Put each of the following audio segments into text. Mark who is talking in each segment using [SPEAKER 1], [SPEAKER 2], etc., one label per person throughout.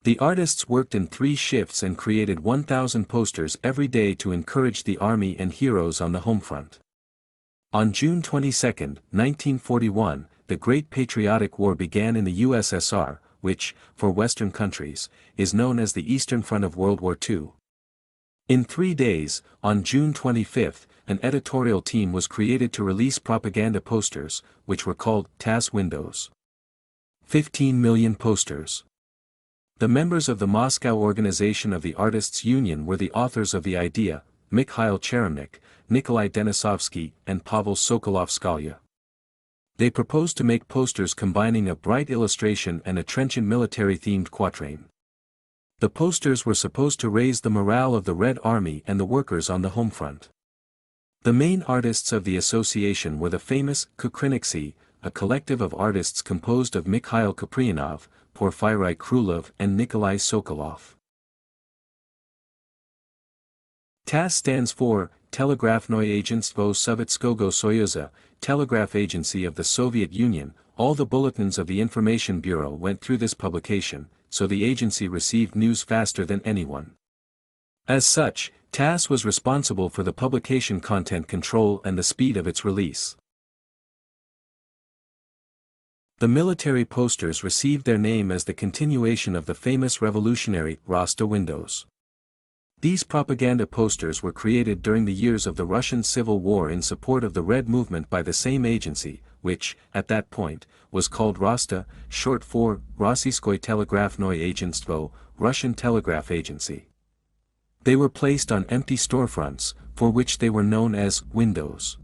[SPEAKER 1] The artists worked in 3 shifts and created 1,000 posters every day to encourage the army and heroes on the home front. On June 22, 1941, the Great Patriotic War began in the USSR, which, for Western countries, is known as the Eastern Front of World War II. In 3 days, on June 25, an editorial team was created to release propaganda posters, which were called TASS windows. 15 million posters. The members of the Moscow Organization of the Artists' Union were the authors of the idea, Mikhail Cheremnik, Nikolai Denisovsky and Pavel Sokolovskaya. They proposed to make posters combining a bright illustration and a trenchant military-themed quatrain. The posters were supposed to raise the morale of the Red Army and the workers on the home front. The main artists of the association were the famous Kukriniksy, a collective of artists composed of Mikhail Kuprianov, Porfiry Krulov and Nikolai Sokolov. TASS stands for Telegrafnoye Agentstvo Sovetskogo Soyuza, Telegraph Agency of the Soviet Union. All the bulletins of the Information Bureau went through this publication, so the agency received news faster than anyone. As such, TASS was responsible for the publication content control and the speed of its release. The military posters received their name as the continuation of the famous revolutionary Rasta windows. These propaganda posters were created during the years of the Russian Civil War in support of the Red Movement by the same agency, which, at that point, was called Rasta, short for Rossiyskoye Telegrafnoye Agentstvo, Russian Telegraph Agency. They were placed on empty storefronts, for which they were known as windows.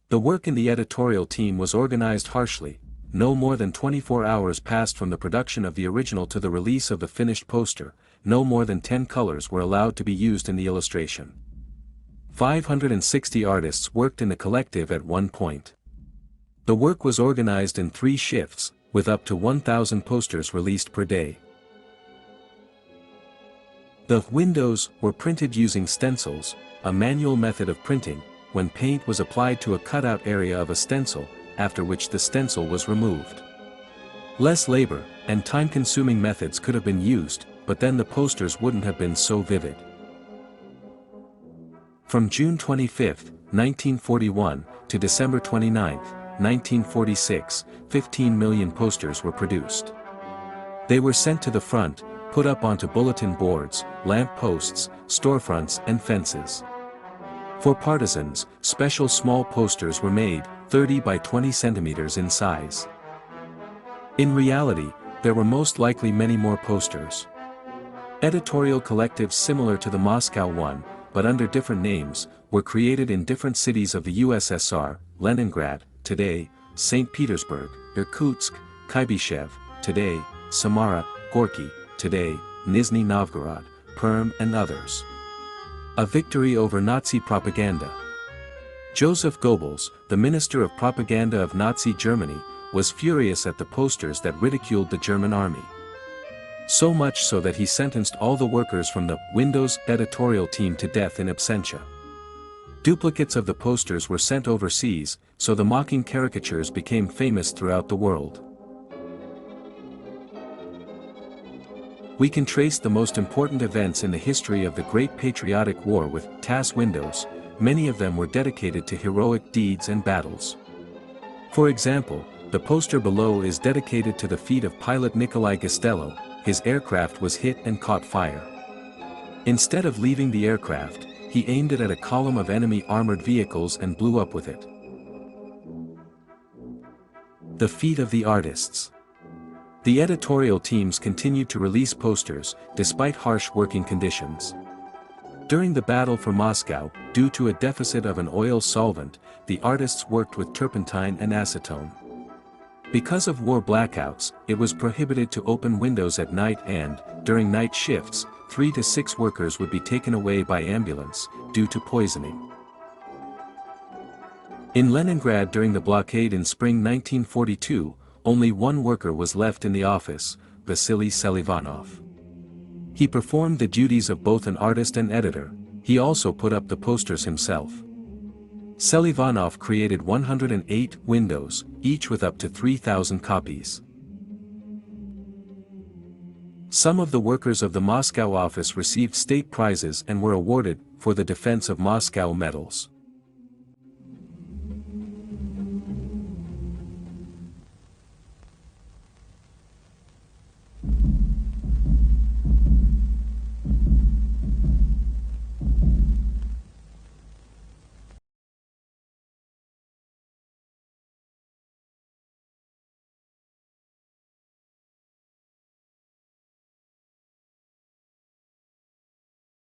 [SPEAKER 1] The work in the editorial team was organized harshly. No more than 24 hours passed from the production of the original to the release of the finished poster. No more than 10 colors were allowed to be used in the illustration. 560 artists worked in the collective at one point. The work was organized in 3 shifts, with up to 1,000 posters released per day. The windows were printed using stencils, a manual method of printing, when paint was applied to a cutout area of a stencil, after which the stencil was removed. Less labor and time-consuming methods could have been used, but then the posters wouldn't have been so vivid. From June 25, 1941, to December 29, 1946, 15 million posters were produced. They were sent to the front, put up onto bulletin boards, lamp posts, storefronts and fences. For partisans, special small posters were made, 30 by 20 centimeters in size. In reality, there were most likely many more posters. Editorial collectives similar to the Moscow one, but under different names, were created in different cities of the USSR, Leningrad, today, St. Petersburg, Irkutsk, Kuybyshev, today, Samara, Gorky, today, Nizhny Novgorod, Perm and others. A victory over Nazi propaganda. Joseph Goebbels, the Minister of Propaganda of Nazi Germany, was furious at the posters that ridiculed the German army. So much so that he sentenced all the workers from the Windows editorial team to death in absentia. Duplicates of the posters were sent overseas, so the mocking caricatures became famous throughout the world. We can trace the most important events in the history of the Great Patriotic War with TASS windows. Many of them were dedicated to heroic deeds and battles. For example, the poster below is dedicated to the feat of pilot Nikolai Gostello. His aircraft was hit and caught fire. Instead of leaving the aircraft, he aimed it at a column of enemy armored vehicles and blew up with it. The feat of the artists. The editorial teams continued to release posters, despite harsh working conditions. During the battle for Moscow, due to a deficit of an oil solvent, the artists worked with turpentine and acetone. Because of war blackouts, it was prohibited to open windows at night and, during night shifts, 3 to 6 workers would be taken away by ambulance, due to poisoning. In Leningrad during the blockade in spring 1942, only one worker was left in the office, Vasily Selivanov. He performed the duties of both an artist and editor. He also put up the posters himself. Selivanov created 108 windows, each with up to 3,000 copies. Some of the workers of the Moscow office received state prizes and were awarded, for the defense of Moscow, medals.